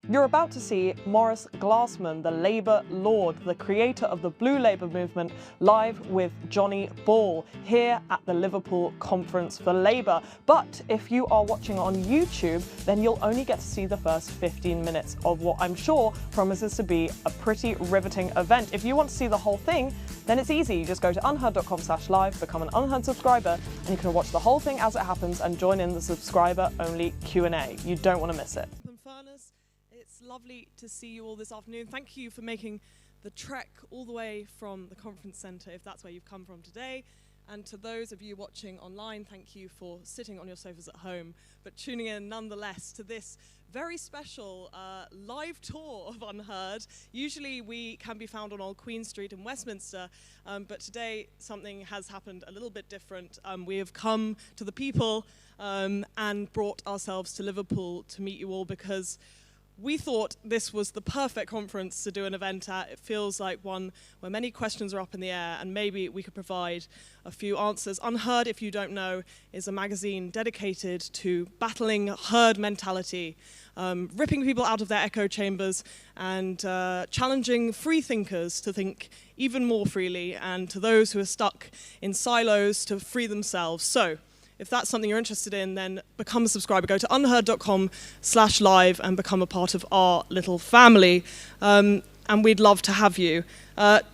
You're about to see Maurice Glasman, the Labour Lord, the creator of the Blue Labour movement, live with Johnny Ball here at the Liverpool Conference for Labour. But if you are watching on YouTube, then you'll only get to see the first 15 minutes of what I'm sure promises to be a pretty riveting event. If you want to see the whole thing, then it's easy. You just go to unherd.com/live, become an UnHerd subscriber, and you can watch the whole thing as it happens and join in the subscriber-only Q&A. You don't want to miss it. It's lovely to see you all this afternoon. Thank you for making the trek all the way from the conference centre, if that's where you've come from today. And to those of you watching online, thank you for sitting on your sofas at home, but tuning in nonetheless to this very special live tour of UnHerd. Usually we can be found on Old Queen Street in Westminster, but today something has happened a little bit different. We have come to the people and brought ourselves to Liverpool to meet you all because we thought this was the perfect conference to do an event at. It feels like one where many questions are up in the air and maybe we could provide a few answers. UnHerd, if you don't know, is a magazine dedicated to battling herd mentality, ripping people out of their echo chambers and challenging free thinkers to think even more freely, and to those who are stuck in silos to free themselves. So, if that's something you're interested in, then become a subscriber. Go to unherd.com/live and become a part of our little family. And we'd love to have you.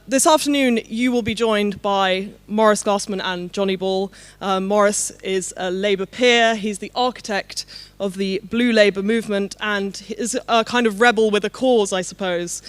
This afternoon, you will be joined by Maurice Glasman and Johnny Ball. Maurice is a Labour peer. He's the architect of the Blue Labour movement and is a kind of rebel with a cause, I suppose,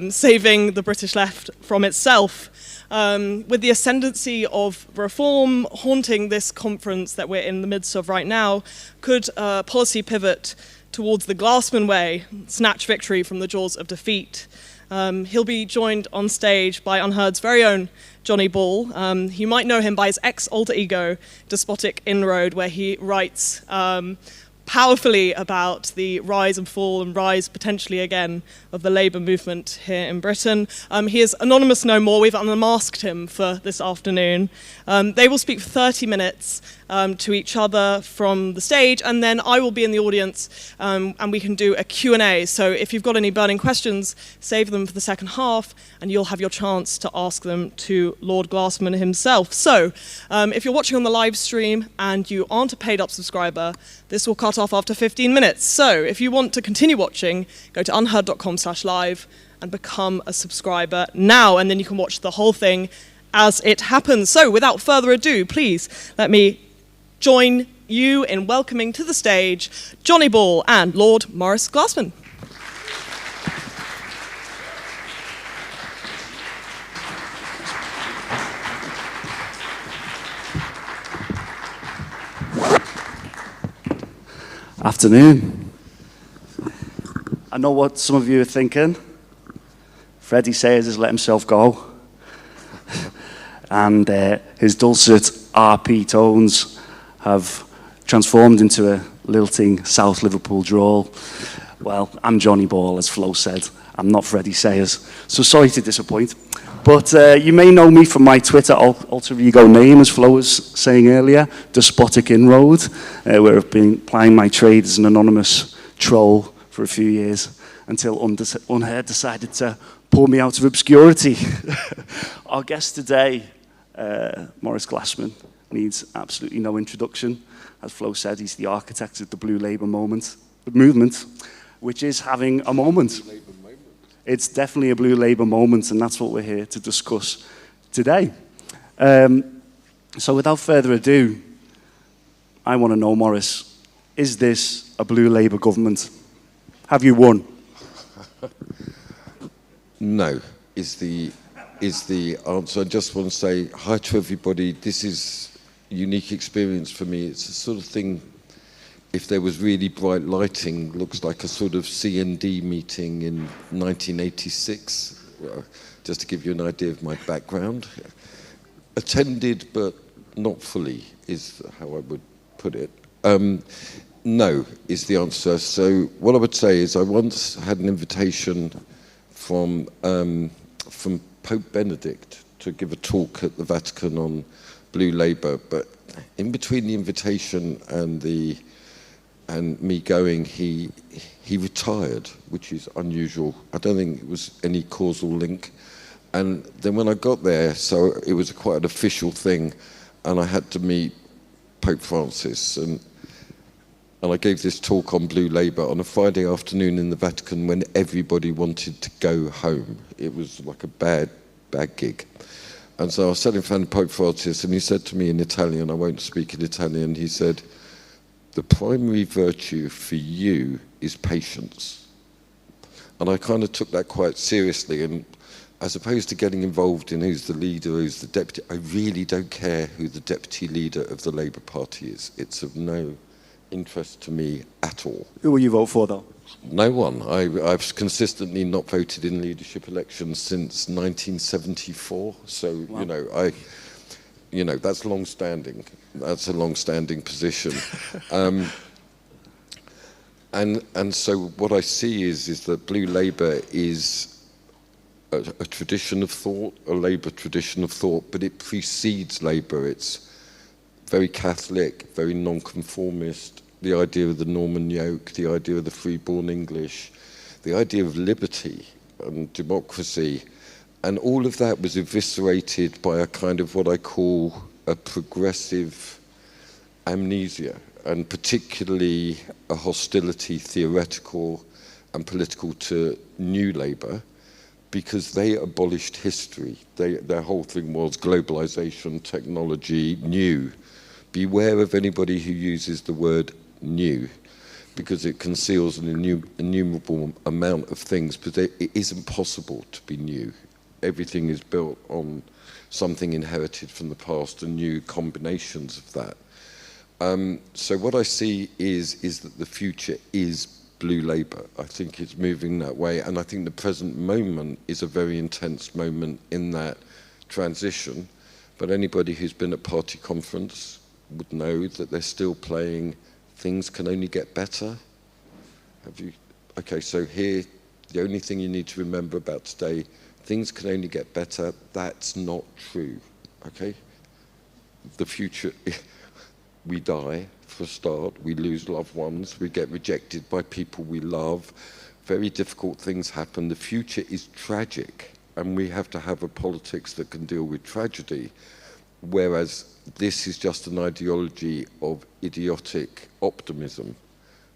saving the British left from itself. With the ascendancy of reform haunting this conference that we're in the midst of right now, could policy pivot towards the Glasman way, snatch victory from the jaws of defeat? He'll be joined on stage by UnHerd's very own Johnny Ball. You might know him by his ex-alter ego, Despotic Inroad, where he writes powerfully about the rise and fall and rise potentially again of the Labour movement here in Britain. He is anonymous no more. We've unmasked him for this afternoon. They will speak for 30 minutes to each other from the stage, and then I will be in the audience and we can do a Q&A. So if you've got any burning questions, save them for the second half and you'll have your chance to ask them to Lord Glasman himself. So if you're watching on the live stream and you aren't a paid up subscriber, this will cut off after 15 minutes. So if you want to continue watching, go to unherd.com/live and become a subscriber now, and then you can watch the whole thing as it happens. So without further ado, please let me join you in welcoming to the stage Johnny Ball and Lord Maurice Glasman. Afternoon. I know what some of you are thinking. Freddie Sayers has let himself go. And his dulcet RP tones have transformed into a lilting South Liverpool drawl. Well, I'm Johnny Ball, as Flo said. I'm not Freddie Sayers, so sorry to disappoint. But you may know me from my Twitter alter ego name, as Flo was saying earlier, Despotic Inroad, where I've been plying my trade as an anonymous troll for a few years, until UnHerd decided to pull me out of obscurity. Our guest today, Maurice Glasman, needs absolutely no introduction. As Flo said, he's the architect of the Blue Labour movement, which is having a moment. It's definitely a Blue Labour moment, and that's what we're here to discuss today. So without further ado, I want to know, Maurice, is this a Blue Labour government? Have you won? No, is the answer. I just want to say hi to everybody. This is a unique experience for me. It's the sort of thing, if there was really bright lighting, looks like a sort of CND meeting in 1986, just to give you an idea of my background. Attended, but not fully, is how I would put it. No, is the answer. So what I would say is I once had an invitation from Pope Benedict to give a talk at the Vatican on Blue Labour, but in between the invitation and the and me going, he retired, which is unusual. I don't think it was any causal link. And then when I got there, so it was quite an official thing, and I had to meet Pope Francis, and I gave this talk on Blue Labour on a Friday afternoon in the Vatican when everybody wanted to go home. It was like a bad gig. And so I sat in front of Pope Francis, and he said to me in Italian, I won't speak in Italian, he said, "The primary virtue for you is patience." And I kind of took that quite seriously, and as opposed to getting involved in who's the leader, who's the deputy, I really don't care who the deputy leader of the Labour Party is. It's of no interest to me at all. Who will you vote for, though? No one. I've consistently not voted in leadership elections since 1974. So, wow. That's long-standing. That's a long-standing position. And so what I see is that Blue Labour is a tradition of thought, a Labour tradition of thought, but it precedes Labour. It's very Catholic, very non-conformist, the idea of the Norman yoke, the idea of the freeborn English, the idea of liberty and democracy, and all of that was eviscerated by a kind of what I call a progressive amnesia, and particularly a hostility, theoretical and political, to New Labour, because they abolished history. Their whole thing was globalization, technology, new. Beware of anybody who uses the word new, because it conceals an innumerable amount of things, but it isn't possible to be new. Everything is built on something inherited from the past and new combinations of that. So what I see is that the future is Blue Labour. I think it's moving that way, and I think the present moment is a very intense moment in that transition. But anybody who's been at party conference would know that they're still playing "Things Can Only Get Better." Have you? Okay, so here, the only thing you need to remember about today, things can only get better. That's not true, okay? The future, we die, for a start, we lose loved ones, we get rejected by people we love, very difficult things happen. The future is tragic, and we have to have a politics that can deal with tragedy, whereas this is just an ideology of idiotic optimism,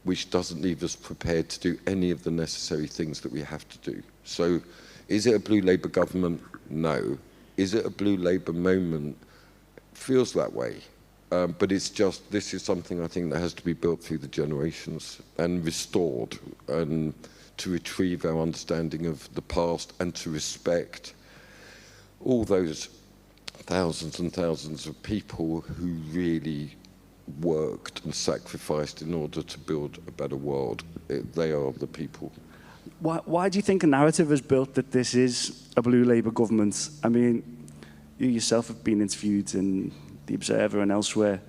which doesn't leave us prepared to do any of the necessary things that we have to do. So, is it a Blue Labour government? No. Is it a Blue Labour moment? Feels that way. But it's just, this is something I think that has to be built through the generations and restored, and to retrieve our understanding of the past and to respect all those thousands and thousands of people who really worked and sacrificed in order to build a better world. They are the people. Why do you think a narrative is built that this is a Blue Labour government? I mean, you yourself have been interviewed in The Observer and elsewhere,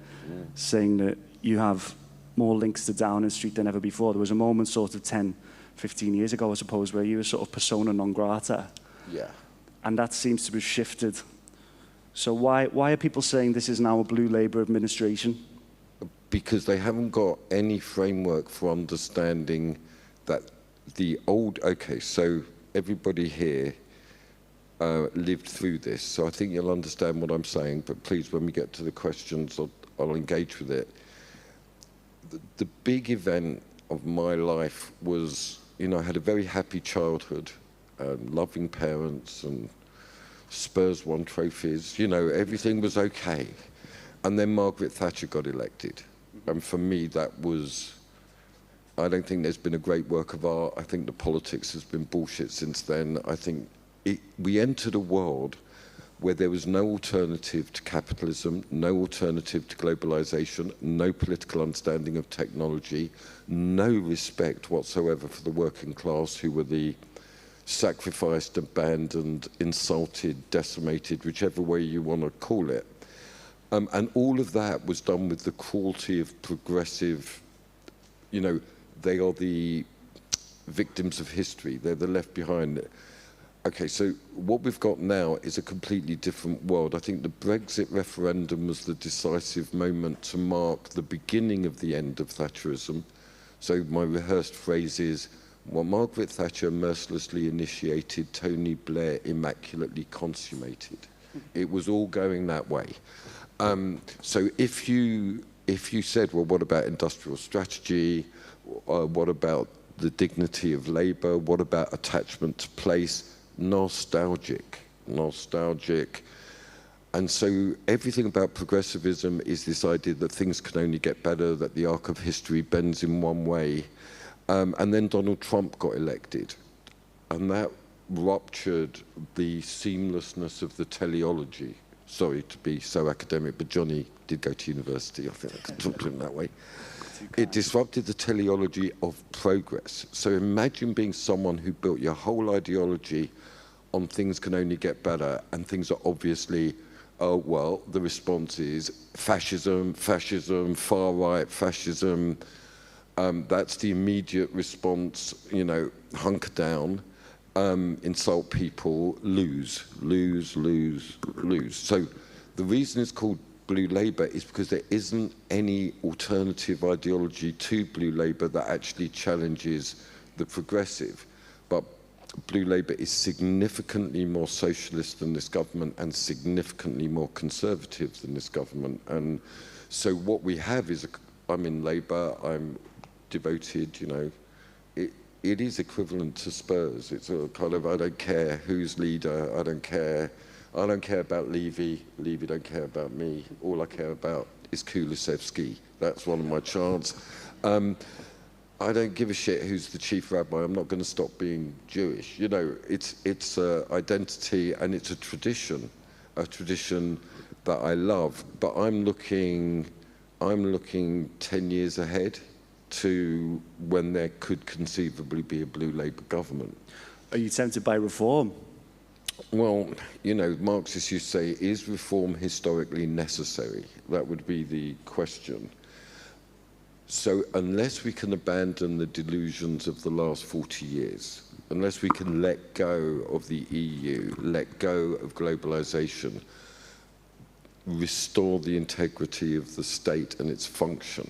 saying that you have more links to Downing Street than ever before. There was a moment sort of 10, 15 years ago, I suppose, where you were sort of persona non grata. Yeah. And that seems to have shifted. So why are people saying this is now a Blue Labour administration? Because they haven't got any framework for understanding that the old, okay, so everybody here lived through this, so I think you'll understand what I'm saying, but please, when we get to the questions, I'll engage with it. The big event of my life was, I had a very happy childhood, loving parents, and Spurs won trophies, everything was okay. And then Margaret Thatcher got elected. And for me, that was, I don't think there's been a great work of art. I think the politics has been bullshit since then. I think we entered a world where there was no alternative to capitalism, no alternative to globalization, no political understanding of technology, no respect whatsoever for the working class, who were the sacrificed, abandoned, insulted, decimated, whichever way you want to call it. And all of that was done with the cruelty of progressive, they are the victims of history, they're the left behind. Okay, so what we've got now is a completely different world. I think the Brexit referendum was the decisive moment to mark the beginning of the end of Thatcherism. So my rehearsed phrase is, well, Margaret Thatcher mercilessly initiated, Tony Blair immaculately consummated. It was all going that way. So if you said, well, what about industrial strategy? What about the dignity of labour? What about attachment to place? Nostalgic. And so everything about progressivism is this idea that things can only get better, that the arc of history bends in one way. And then Donald Trump got elected. And that ruptured the seamlessness of the teleology. Sorry to be so academic, but Johnny did go to university. I think I could talk to him that way. It disrupted the teleology of progress. So imagine being someone who built your whole ideology on things can only get better, and things are obviously, oh, well, the response is fascism, far-right fascism. That's the immediate response, you know, hunker down, insult people, lose. So the reason it's called Blue Labour is because there isn't any alternative ideology to Blue Labour that actually challenges the progressive. But Blue Labour is significantly more socialist than this government and significantly more conservative than this government. And so what we have is, I'm in Labour, I'm devoted, you know, it is equivalent to Spurs. It's a kind of, I don't care who's leader, I don't care about Levy don't care about me. All I care about is Kulisevsky. That's one of my chants. I don't give a shit who's the chief rabbi. I'm not going to stop being Jewish. You know, it's identity and it's a tradition that I love. But I'm looking 10 years ahead to when there could conceivably be a Blue Labour government. Are you tempted by reform? Well, you know, Marxists used to say, is reform historically necessary? That would be the question. So unless we can abandon the delusions of the last 40 years, unless we can let go of the EU, let go of globalization, restore the integrity of the state and its function,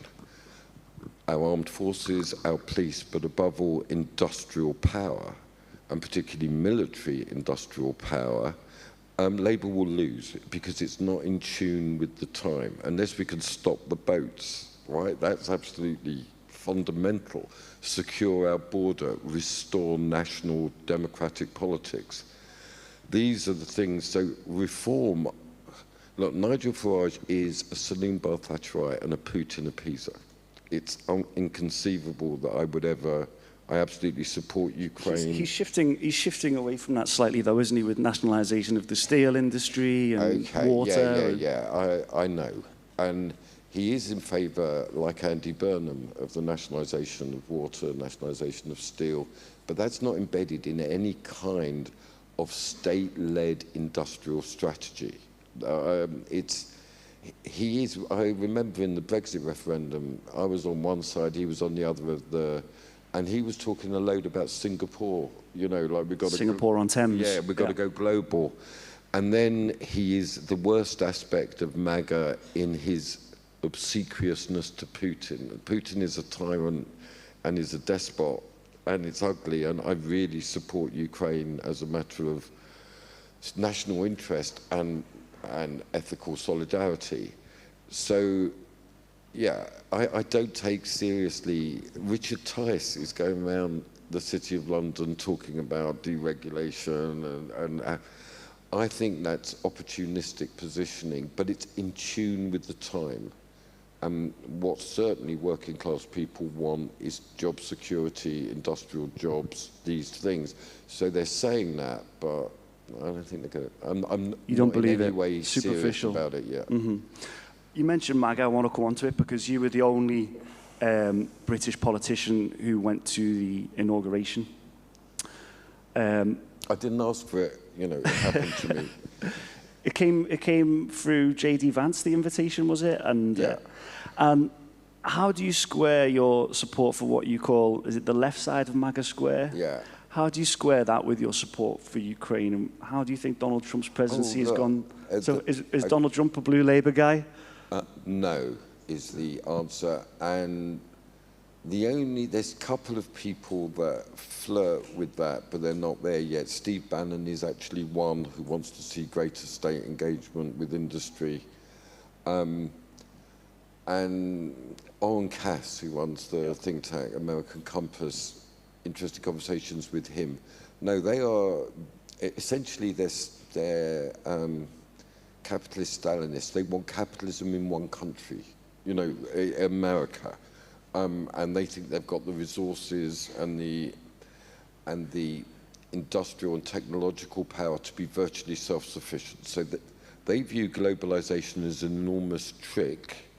our armed forces, our police, but above all, industrial power, and particularly military industrial power, Labour will lose because it's not in tune with the time. Unless we can stop the boats, right? That's absolutely fundamental. Secure our border, restore national democratic politics. These are the things. So reform, look, Nigel Farage is a Saloon Bar Thatcherite and a Putin appeaser. It's inconceivable that I would ever. I absolutely support Ukraine. He's shifting away from that slightly, though, isn't he, with nationalisation of the steel industry and water. Yeah. I know. And he is in favour, like Andy Burnham, of the nationalisation of water, nationalisation of steel. But that's not embedded in any kind of state-led industrial strategy. He is. I remember in the Brexit referendum, I was on one side, he was on the other of the. And he was talking a load about Singapore, you know, like we've got Singapore on Thames. Yeah, we've got to go global. And then he is the worst aspect of MAGA in his obsequiousness to Putin. Putin is a tyrant and is a despot, and it's ugly. And I really support Ukraine as a matter of national interest and ethical solidarity. So. Yeah, I don't take seriously. Richard Tice is going around the City of London talking about deregulation, and I think that's opportunistic positioning, but it's in tune with the time. And what certainly working class people want is job security, industrial jobs, these things. So they're saying that, but I don't think they're going to. You don't believe in any it? way Superficial serious about it yet. Mm-hmm. You mentioned MAGA. I want to come on to it because you were the only British politician who went to the inauguration. I didn't ask for it. You know, it happened to me. It came through J.D. Vance, the invitation, was it? And yeah. How do you square your support for what you call, is it the left side of MAGA Square? Yeah. How do you square that with your support for Ukraine? And how do you think Donald Trump's presidency has gone? So is Donald Trump a blue Labour guy? No, is the answer. And there's a couple of people that flirt with that, but they're not there yet. Steve Bannon is actually one who wants to see greater state engagement with industry. And Owen Cass, who runs the think tank American Compass, interesting conversations with him. No, they are essentially they're capitalist Stalinists. They want capitalism in one country, you know, America, and they think they've got the resources and the industrial and technological power to be virtually self-sufficient. So that they view globalization as an enormous trick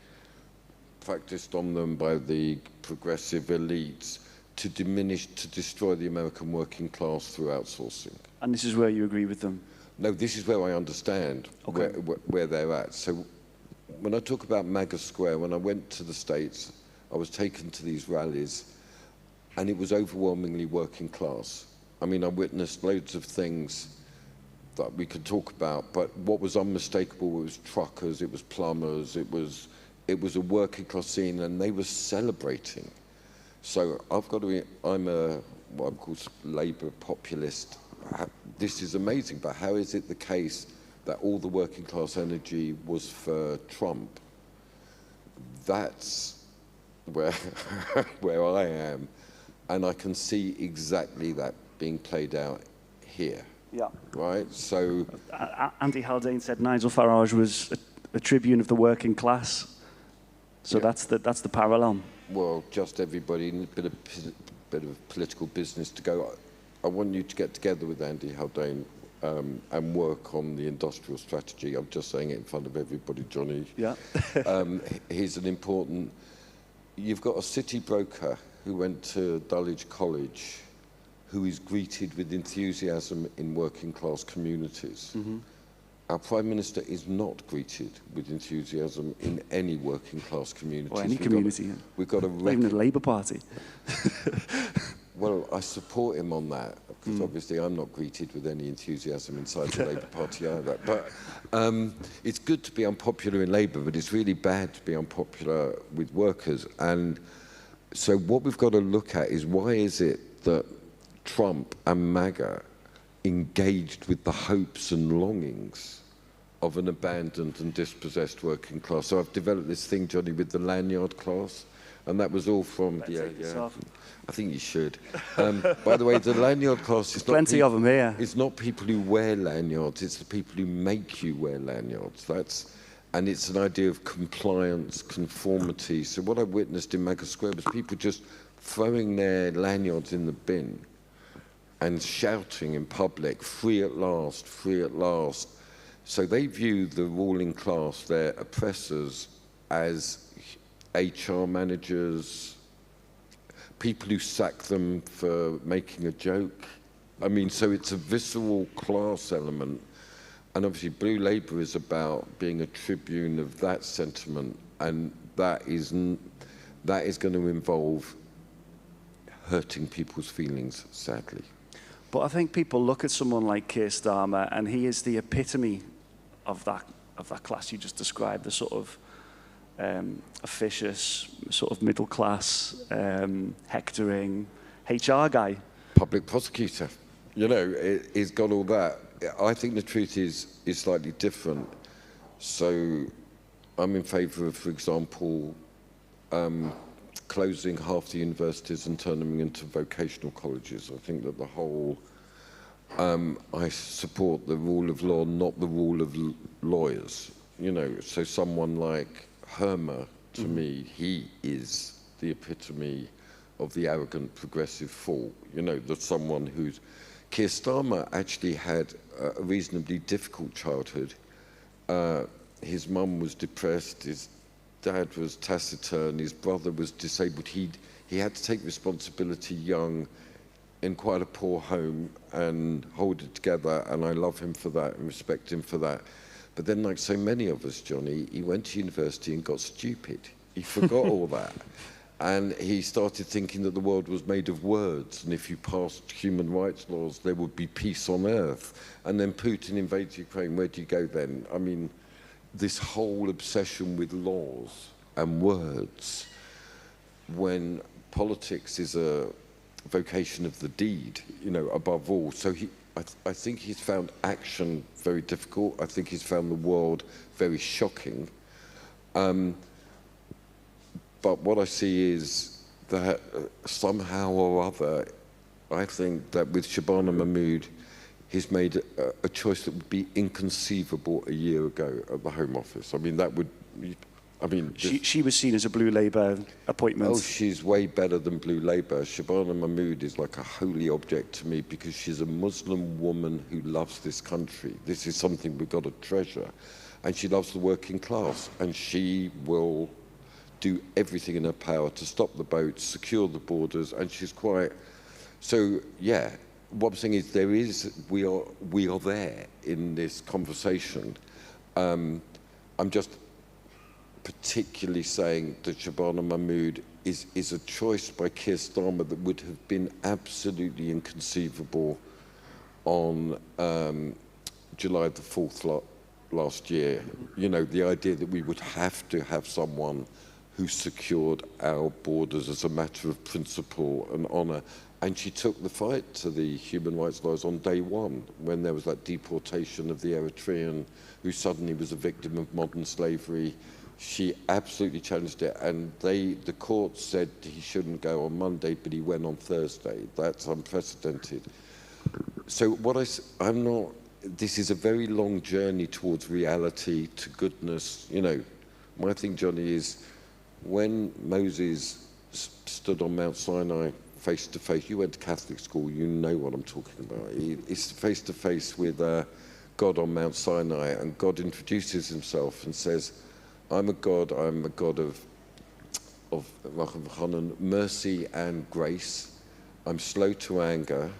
practiced on them by the progressive elites to destroy the American working class through outsourcing. And this is where you agree with them? No, this is where I understand where they're at. So when I talk about MAGA Square, when I went to the States, I was taken to these rallies, and it was overwhelmingly working class. I mean, I witnessed loads of things that we could talk about, but what was unmistakable was truckers, it was plumbers, it was a working class scene, and they were celebrating. So I'm what I call Labour populist. This is amazing, but how is it the case that all the working class energy was for Trump? That's where I am, and I can see exactly that being played out here. Yeah. Right. So Andy Haldane said Nigel Farage was a tribune of the working class. So yeah. that's the parallel. Well, just everybody in a bit of political business to go. I want you to get together with Andy Haldane and work on the industrial strategy. I'm just saying it in front of everybody, Johnny. Yeah. He's an important. You've got a city broker who went to Dulwich College, who is greeted with enthusiasm in working class communities. Mm-hmm. Our Prime Minister is not greeted with enthusiasm in any working class community. Or any community. We've got not even the Labour Party. Well, I support him on that, because obviously I'm not greeted with any enthusiasm inside the Labour Party either. But it's good to be unpopular in Labour, but it's really bad to be unpopular with workers. And so what we've got to look at is, why is it that Trump and MAGA engaged with the hopes and longings of an abandoned and dispossessed working class? So I've developed this thing, Johnny, with the lanyard class, and that was all from I think you should. By the way, the lanyard class is plenty of them here. It's not people who wear lanyards; it's the people who make you wear lanyards. And it's an idea of compliance, conformity. So what I witnessed in MAGA Square was people just throwing their lanyards in the bin and shouting in public, "Free at last, free at last." So they view the ruling class, their oppressors, as HR managers, people who sack them for making a joke. I mean, so it's a visceral class element. And obviously Blue Labour is about being a tribune of that sentiment, and that is going to involve hurting people's feelings, sadly. But I think people look at someone like Keir Starmer, and he is the epitome of that class you just described, the sort of officious, sort of middle class, hectoring HR guy. Public prosecutor, you know, he's got all that. I think the truth is slightly different. So I'm in favour of, for example, closing half the universities and turning them into vocational colleges. I think that the whole, I support the rule of law, not the rule of lawyers. You know, so someone like Hermer, to me, he is the epitome of the arrogant progressive fool. You know, that someone who's... Keir Starmer actually had a reasonably difficult childhood. His mum was depressed, his dad was taciturn, his brother was disabled. He had to take responsibility young in quite a poor home and hold it together, and I love him for that and respect him for that. But then, like so many of us, Johnny, he went to university and got stupid. He forgot all that. And he started thinking that the world was made of words, and if you passed human rights laws, there would be peace on earth. And then Putin invades Ukraine. Where do you go then? I mean, this whole obsession with laws and words, when politics is a vocation of the deed, you know, above all. So I think he's found action very difficult. I think he's found the world very shocking. But what I see is that somehow or other, I think that with Shabana Mahmood, he's made a choice that would be inconceivable a year ago at the Home Office. I mean, that would, I mean... She was seen as a Blue Labour appointment. Oh, she's way better than Blue Labour. Shabana Mahmood is like a holy object to me because she's a Muslim woman who loves this country. This is something we've got to treasure. And she loves the working class, and she will do everything in her power to stop the boats, secure the borders, and she's quite... So, yeah, what I'm saying is we are there in this conversation. I'm just particularly saying that Shabana Mahmood is a choice by Keir Starmer that would have been absolutely inconceivable on July the 4th last year. You know, the idea that we would have to have someone who secured our borders as a matter of principle and honour. And she took the fight to the human rights lawyers on day one, when there was that deportation of the Eritrean who suddenly was a victim of modern slavery. She absolutely challenged it, and the court said he shouldn't go on Monday, but he went on Thursday. That's unprecedented. So I'm not, this is a very long journey towards reality, to goodness. You know, my thing, Johnny, is when Moses stood on Mount Sinai face to face, you went to Catholic school, you know what I'm talking about. He's face to face with God on Mount Sinai, and God introduces himself and says, I'm a God of mercy and grace. I'm slow to anger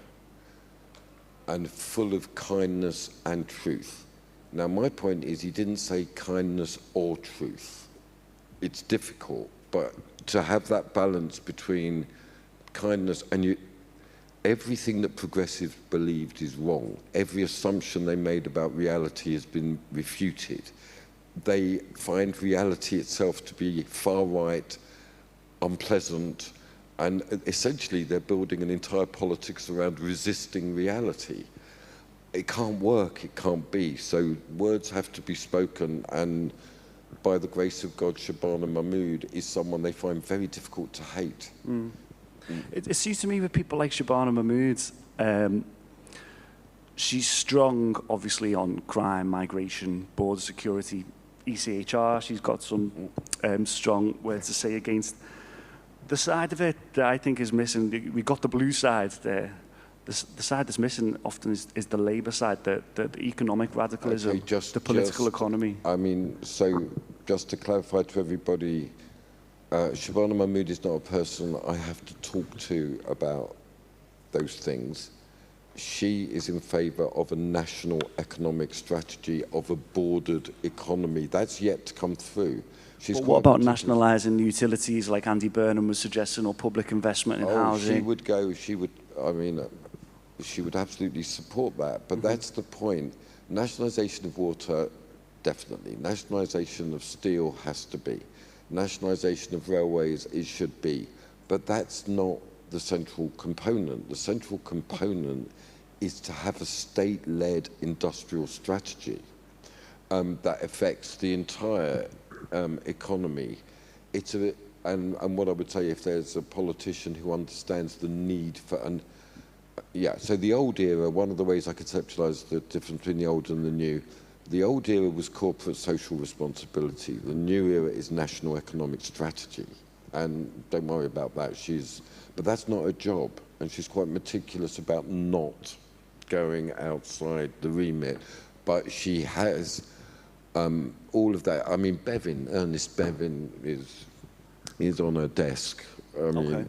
and full of kindness and truth. Now, my point is, he didn't say kindness or truth. It's difficult, but to have that balance between kindness and everything that progressives believed is wrong. Every assumption they made about reality has been refuted. They find reality itself to be far right, unpleasant, and essentially they're building an entire politics around resisting reality. It can't work, it can't be. So words have to be spoken, and by the grace of God, Shabana Mahmood is someone they find very difficult to hate. Mm. It seems to me with people like Shabana Mahmood, she's strong, obviously, on crime, migration, border security, ECHR. She's got some strong words to say against. The side of it that I think is missing, we got the blue side there. The side that's missing often is the Labour side, the economic radicalism, okay, the political economy. I mean, so just to clarify to everybody, Shabana Mahmood is not a person I have to talk to about those things. She is in favour of a national economic strategy, of a bordered economy. That's yet to come through. But what about nationalising utilities like Andy Burnham was suggesting, or public investment in housing? She would absolutely support that, but that's the point. Nationalisation of water, definitely. Nationalisation of steel has to be. Nationalisation of railways, it should be. But that's not the central component. The central component is to have a state-led industrial strategy that affects the entire economy. And what I would say, if there's a politician who understands the need for... so the old era, one of the ways I conceptualise the difference between the old and the new, the old era was corporate social responsibility. The new era is national economic strategy. And don't worry about that. But that's not her job. And she's quite meticulous about not going outside the remit. But she has all of that. I mean, Ernest Bevin is on her desk. I mean,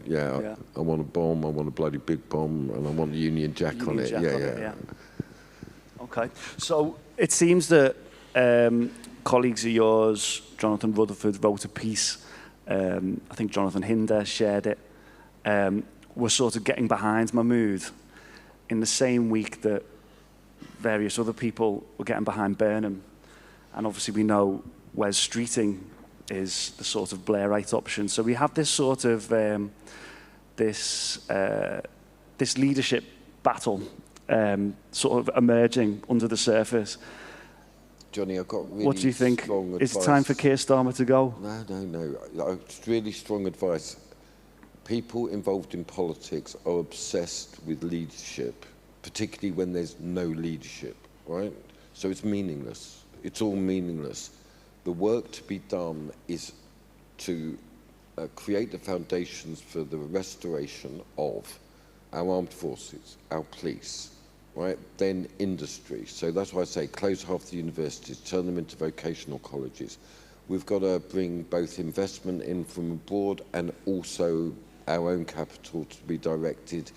I want a bomb, I want a bloody big bomb, and I want the Union Jack on it. Yeah. Okay, so it seems that colleagues of yours, Jonathan Rutherford, wrote a piece I think Jonathan Hinder shared it, were sort of getting behind Mahmood in the same week that various other people were getting behind Burnham. And obviously we know Wes Streeting is the sort of Blairite option. So we have this sort of, this leadership battle sort of emerging under the surface. Johnny, I've got really what do you think? strong Is it advice. time for Keir Starmer to go? No. It's really strong advice. People involved in politics are obsessed with leadership, particularly when there's no leadership, right? So it's meaningless. It's all meaningless. The work to be done is to create the foundations for the restoration of our armed forces, our police, right? Then industry. So that's why I say close half the universities, turn them into vocational colleges. We've got to bring both investment in from abroad and also our own capital to be directed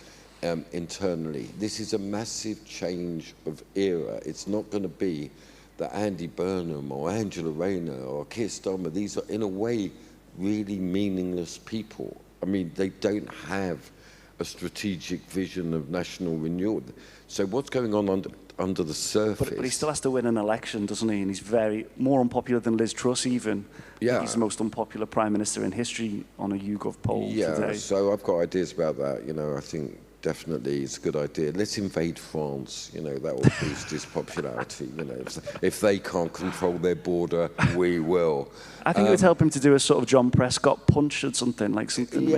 internally. This is a massive change of era. It's not going to be that Andy Burnham or Angela Rayner or Keir Starmer, these are in a way really meaningless people. I mean, they don't have a strategic vision of national renewal. So what's going on under the surface? But he still has to win an election, doesn't he? And he's very more unpopular than Liz Truss even. Yeah. He's the most unpopular Prime Minister in history on a YouGov poll today. So I've got ideas about that. You know, I think definitely it's a good idea. Let's invade France. You know, that will boost his popularity. You know, if they can't control their border, we will. I think it would help him to do a sort of John Prescott punch or something, like something.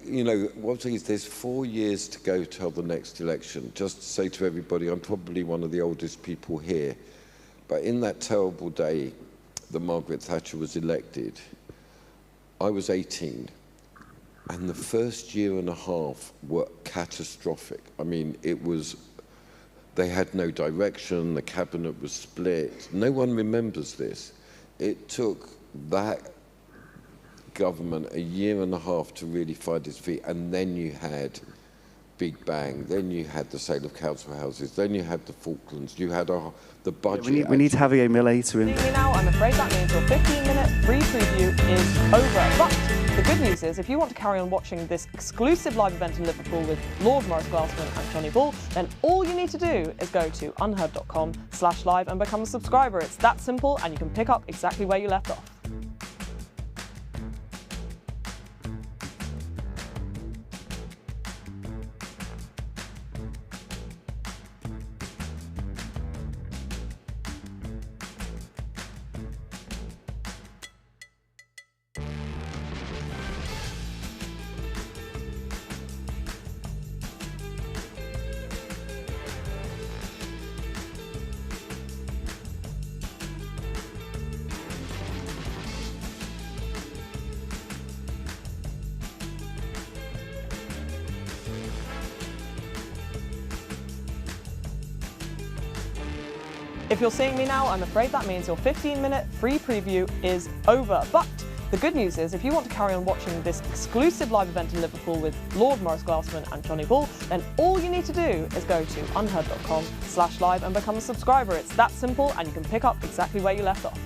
You know, one thing is there's 4 years to go till the next election. Just to say to everybody, I'm probably one of the oldest people here, but in that terrible day that Margaret Thatcher was elected, I was 18. And the first year and a half were catastrophic. I mean, they had no direction, the cabinet was split. No one remembers this. It took that government a year and a half to really find its feet, and then you had Big Bang, then you had the sale of council houses, then you had the Falklands, you had the budget. We need Javier Milei to him. Now, I'm afraid that means your 15-minute free preview is over. But the good news is, if you want to carry on watching this exclusive live event in Liverpool with Lord Maurice Glasman and Johnny Ball, then all you need to do is go to unherd.com/live and become a subscriber. It's that simple, and you can pick up exactly where you left off. If you're seeing me now, I'm afraid that means your 15-minute free preview is over. But the good news is, if you want to carry on watching this exclusive live event in Liverpool with Lord Maurice Glasman and Johnny Ball, then all you need to do is go to unherd.com/live and become a subscriber. It's that simple, and you can pick up exactly where you left off.